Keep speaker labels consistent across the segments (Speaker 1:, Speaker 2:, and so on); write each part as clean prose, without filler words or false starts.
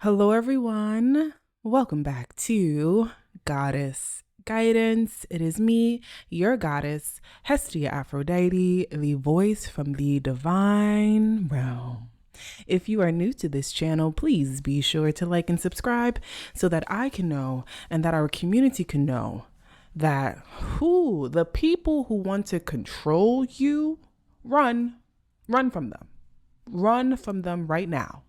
Speaker 1: Hello, everyone. Welcome back to Goddess Guidance. It is me, your goddess, Hestia Aphrodite, the voice from the divine realm. If you are new to this channel, please be sure to like and subscribe so that I can know and that our community can know that the people who want to control you, run from them. Run from them right now.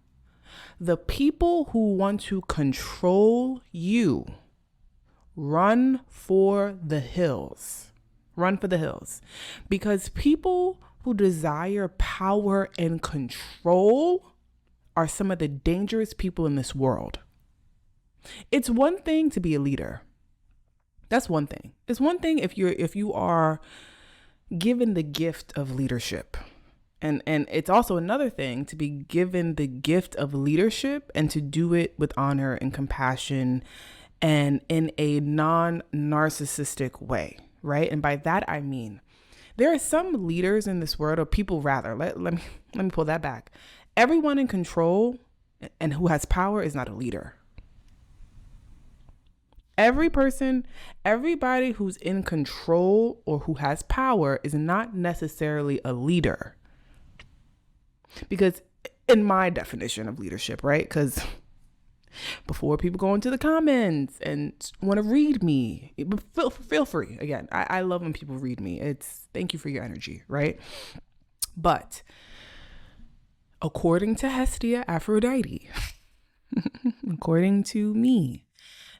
Speaker 1: The people who want to control you, run for the hills. Run for the hills. Because people who desire power and control are some of the dangerous people in this world. It's one thing to be a leader. That's one thing. It's one thing if you are given the gift of leadership. And it's also another thing to be given the gift of leadership and to do it with honor and compassion and in a non-narcissistic way, right? And by that I mean there are some leaders in this world, or people rather, let me pull that back. Everyone in control and who has power is not a leader. Everybody who's in control or who has power is not necessarily a leader. Because in my definition of leadership, right? Because before people go into the comments and want to read me, feel free. Again, I love when people read me. Thank you for your energy, right? But according to Hestia Aphrodite, according to me,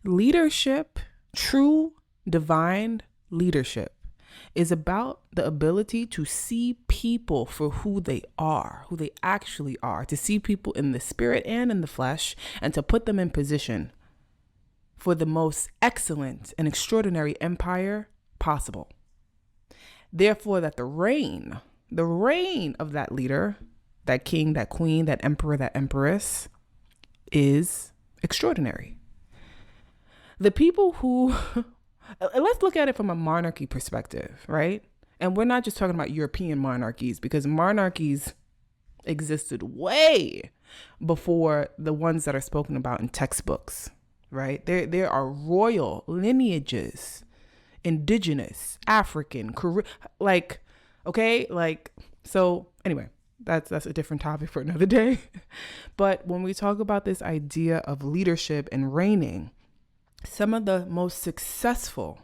Speaker 1: leadership, true divine leadership, is about the ability to see people for who they are, who they actually are, to see people in the spirit and in the flesh, and to put them in position for the most excellent and extraordinary empire possible. Therefore, that the reign of that leader, that king, that queen, that emperor, that empress is extraordinary. The people who let's look at it from a monarchy perspective, right? And we're not just talking about European monarchies, because monarchies existed way before the ones that are spoken about in textbooks, right? There are royal lineages, indigenous, African, so anyway, that's a different topic for another day. But when we talk about this idea of leadership and reigning, some of the most successful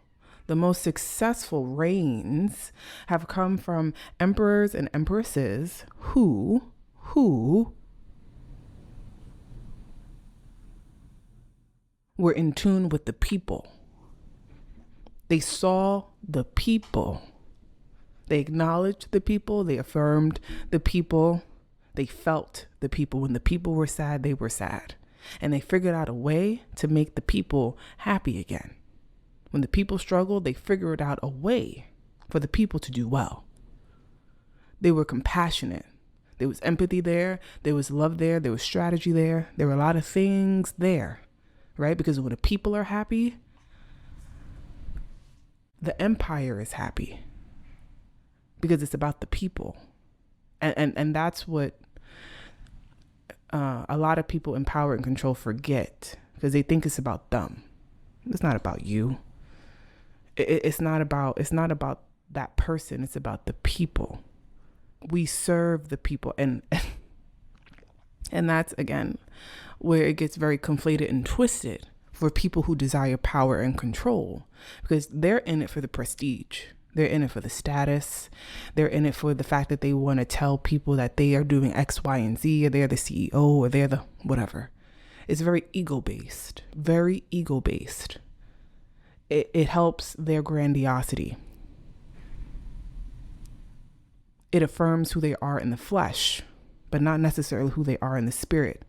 Speaker 1: reigns have come from emperors and empresses who were in tune with the people. They saw the people. They acknowledged the people. They affirmed the people. They felt the people. When the people were sad, they were sad. And they figured out a way to make the people happy again. When the people struggled, they figured out a way for the people to do well. They were compassionate. There was empathy there. There was love there. There was strategy there. There were a lot of things there, right? Because when the people are happy, the empire is happy. Because it's about the people. And that's what a lot of people in power and control forget, because they think it's about them. It's not about you. It's not about that person. It's about the people. We serve the people, and that's again where it gets very conflated and twisted for people who desire power and control, because they're in it for the prestige. They're in it for the status. They're in it for the fact that they want to tell people that they are doing X, Y, and Z, or they're the CEO, or they're the whatever. It's very ego-based, very ego-based. It helps their grandiosity. It affirms who they are in the flesh, but not necessarily who they are in the spirit.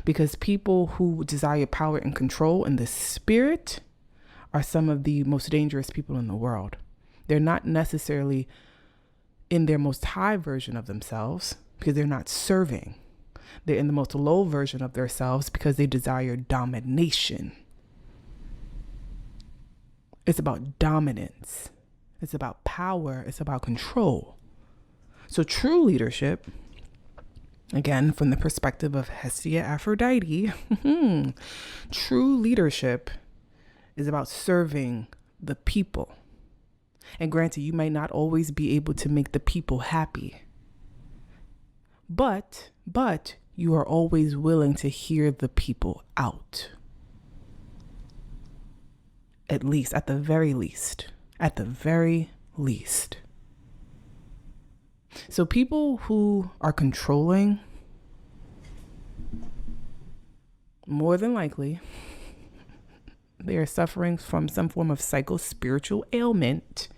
Speaker 1: Because people who desire power and control in the spirit are some of the most dangerous people in the world. They're not necessarily in their most high version of themselves because they're not serving. They're in the most low version of themselves because they desire domination. It's about dominance. It's about power. It's about control. So true leadership Again, from the perspective of Hestia Aphrodite, true leadership is about serving the people. And granted, you might not always be able to make the people happy, but you are always willing to hear the people out. At least, at the very least. So people who are controlling, more than likely, they are suffering from some form of psycho-spiritual ailment.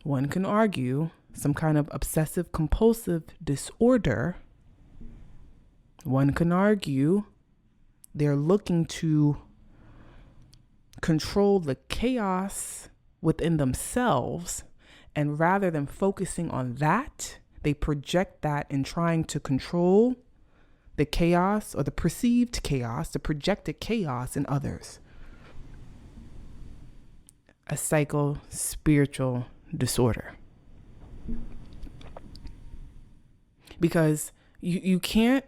Speaker 1: One can argue some kind of obsessive compulsive disorder. One can argue they're looking to control the chaos within themselves, and rather than focusing on that, they project that in trying to control the chaos or the perceived chaos, the projected chaos in others. A psycho-spiritual disorder. Because you can't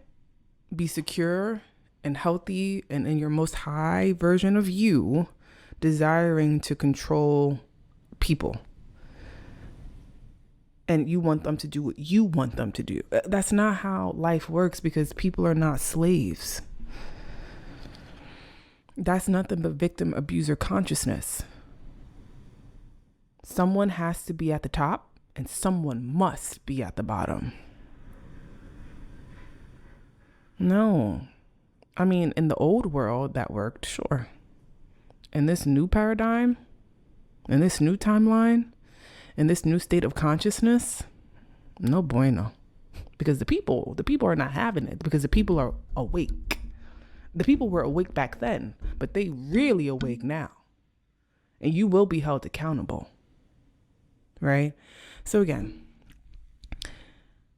Speaker 1: be secure and healthy and in your most high version of you desiring to control people. And you want them to do what you want them to do. That's not how life works, because people are not slaves. That's nothing but victim abuser consciousness. Someone has to be at the top and someone must be at the bottom. No. I mean, in the old world that worked, sure. In this new paradigm, in this new timeline, in this new state of consciousness, no bueno. Because the people are not having it, because the people are awake. The people were awake back then, but they really awake now. And you will be held accountable. Right? So again,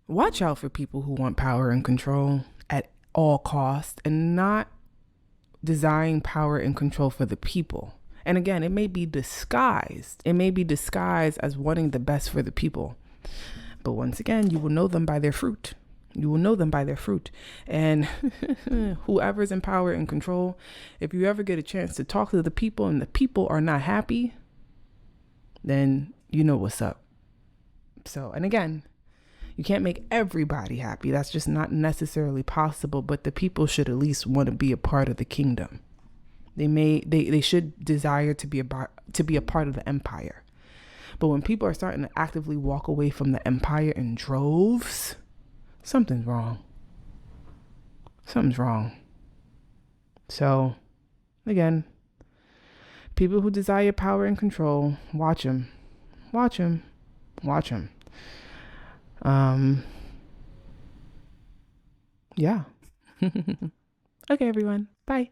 Speaker 1: watch out for people who want power and control at all costs and not desiring power and control for the people. And again, it may be disguised. It may be disguised as wanting the best for the people. But once again, you will know them by their fruit. You will know them by their fruit. And whoever's in power and control, if you ever get a chance to talk to the people and the people are not happy, then you know what's up. So, and again, you can't make everybody happy. That's just not necessarily possible, but the people should at least want to be a part of the kingdom. They should desire to be a part of the empire. But when people are starting to actively walk away from the empire in droves, something's wrong. Something's wrong. So, again, people who desire power and control, watch them. Watch them. Watch them. Yeah. Okay, everyone. Bye.